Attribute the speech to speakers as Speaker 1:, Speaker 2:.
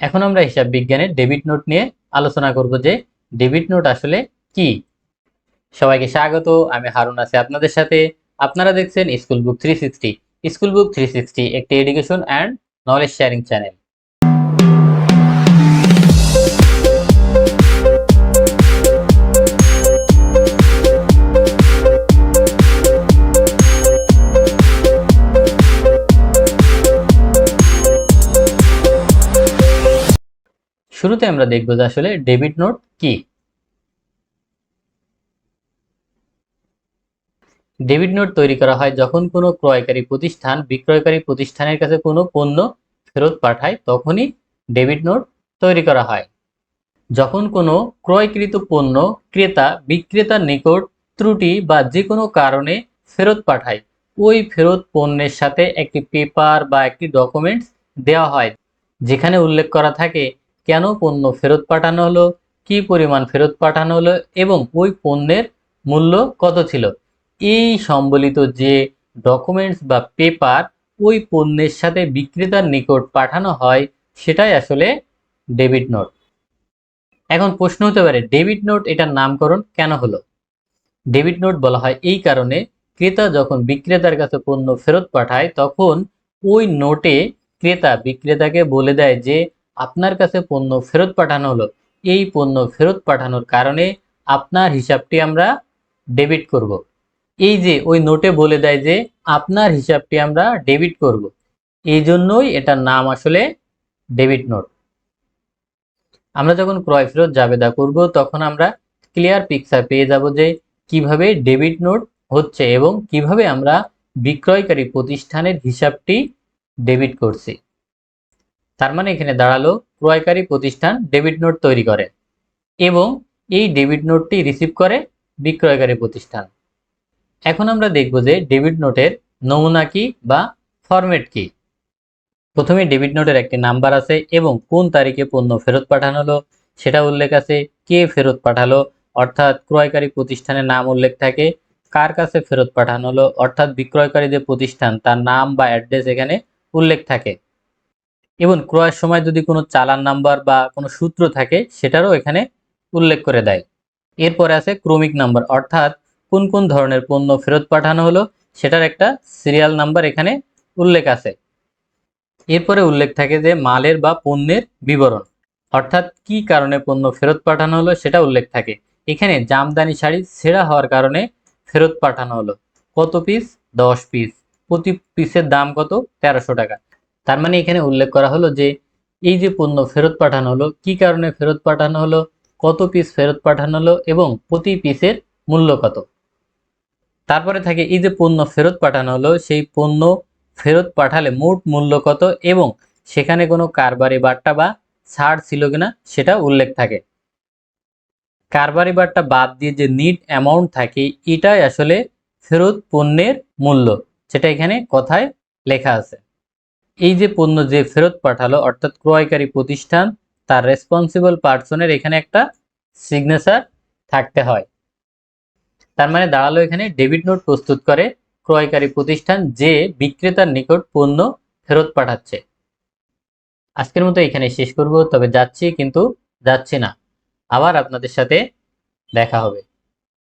Speaker 1: এখন আমরা হিসাব বিজ্ঞানের ডেবিট নোট নিয়ে আলোচনা করব যে ডেবিট নোট আসলে কি। সবাইকে স্বাগত, আমি হারুন আছি আপনাদের সাথে। আপনারা দেখছেন স্কুল বুক 360। স্কুল বুক 360 একটি education and knowledge sharing channel. শুরুতে আমরা দেখব যে আসলে ডেবিট নোট কি। ডেবিট নোট তৈরি করা হয় যখন কোনো ক্রয়কারী প্রতিষ্ঠান বিক্রয়কারী প্রতিষ্ঠানের কাছে কোনো পণ্য ফেরত পাঠায়, তখনই ডেবিট নোট তৈরি করা হয়। যখন কোনো ক্রয়কৃত পণ্য ক্রেতা বিক্রেতার নিকট ত্রুটি বা যে কোনো কারণে ফেরত পাঠায়, ওই ফেরত পণ্যের সাথে একটি পেপার বা একটি ডকুমেন্টস দেওয়া হয়, যেখানে উল্লেখ করা থাকে কেন পণ্য ফেরত পাঠানো হলো, কি পরিমাণ ফেরত পাঠানো হলো এবং ওই পণ্যের মূল্য কত ছিল। এই সম্বলিত যে ডকুমেন্টস বা পেপার ওই পণ্যের সাথে বিক্রেতার নিকট পাঠানো হয়, সেটাই আসলে ডেবিট নোট। এখন প্রশ্ন হতে পারে, ডেবিট নোট এটার নামকরণ কেন হলো? ডেবিট নোট বলা হয় এই কারণে, ক্রেতা যখন বিক্রেতার কাছে পণ্য ফেরত পাঠায়, তখন ওই নোটে ক্রেতা বিক্রেতাকে বলে দেয় যে আপনার কাছে পণ্য ফেরত পাঠানো হলো, এই পণ্য ফেরত পাঠানোর কারণে আপনার হিসাবটি আমরা ডেবিট করব। এই যে ওই নোটে বলে দেয় যে আপনার হিসাবটি আমরা ডেবিট করব, এই জন্যই এটার নাম আসলে ডেবিট নোট। আমরা যখন ক্রয় ফেরত জাবেদা করব, তখন আমরা ক্লিয়ার পিকচার পেয়ে যাব যে কিভাবে ডেবিট নোট হচ্ছে এবং কিভাবে আমরা বিক্রয়কারী প্রতিষ্ঠানের হিসাবটি ডেবিট করছি। তার মানে এখানে দাঁড়ালো, ক্রয়কারী প্রতিষ্ঠান ডেবিট নোট তৈরি করে এবং এই ডেবিট নোটটি রিসিভ করে বিক্রয়কারী প্রতিষ্ঠান। এখন আমরা দেখব যে ডেবিট নোটের নমুনা কি বা ফরম্যাট কি। প্রথমে ডেবিট নোটের একটি নাম্বার আছে এবং কোন তারিখে পণ্য ফেরত পাঠানো হলো সেটা উল্লেখ আছে, কে ফেরত পাঠালো অর্থাৎ ক্রয়কারী প্রতিষ্ঠানের নাম উল্লেখ থাকে, কার কাছে ফেরত পাঠানো হলো অর্থাৎ বিক্রয়কারী যে প্রতিষ্ঠান তার নাম বা অ্যাড্রেস এখানে উল্লেখ থাকে, এবং ক্রয়ের সময় যদি কোনো চালান নাম্বার বা কোনো সূত্র থাকে সেটারও এখানে উল্লেখ করে দেয়। এরপরে আছে ক্রমিক নাম্বার, অর্থাৎ কোন কোন ধরনের পণ্য ফেরত পাঠানো হলো সেটার একটা সিরিয়াল নাম্বার এখানে উল্লেখ আছে। এরপরে উল্লেখ থাকে যে মালের বা পণ্যের বিবরণ, অর্থাৎ কি কারণে পণ্য ফেরত পাঠানো হলো সেটা উল্লেখ থাকে। এখানে জামদানি শাড়ি ছেঁড়া হওয়ার কারণে ফেরত পাঠানো হলো, কত পিস? 10 পিস, প্রতি পিসের দাম কত? 1300 টাকা। তার মানে এখানে উল্লেখ করা হলো যে এই যে পণ্য ফেরত পাঠানো হলো, কি কারণে ফেরত পাঠানো হলো, কত পিস ফেরত পাঠানো হলো এবং প্রতি পিসের মূল্য কত। তারপরে থাকে এই যে পণ্য ফেরত পাঠানো হলো, সেই পণ্য ফেরত পাঠালে মোট মূল্য কত এবং সেখানে কোনো কারবারি বাট্টা বা ছাড় ছিল কিনা সেটা উল্লেখ থাকে। কারবারি বাট্টা বাদ দিয়ে যে নিট অ্যামাউন্ট থাকে, এটাই আসলে ফেরত পণ্যের মূল্য, সেটা এখানে কথায় লেখা আছে। এই যে পণ্য যে ফেরত পাঠালো অর্থাৎ ক্রয়কারী প্রতিষ্ঠান, তার রেসপন্সিবল পার্সনের এখানে একটা সিগনেচার থাকতে হয়। তার মানে দাঁড়ালো এখানে ডেবিট নোট প্রস্তুত করে ক্রয়কারী প্রতিষ্ঠান যে বিক্রেতার নিকট পণ্য ফেরত পাঠাচ্ছে। আজকের মতো এখানে শেষ করব, তবে যাচ্ছি কিন্তু যাচ্ছি না, আবার আপনাদের সাথে দেখা হবে।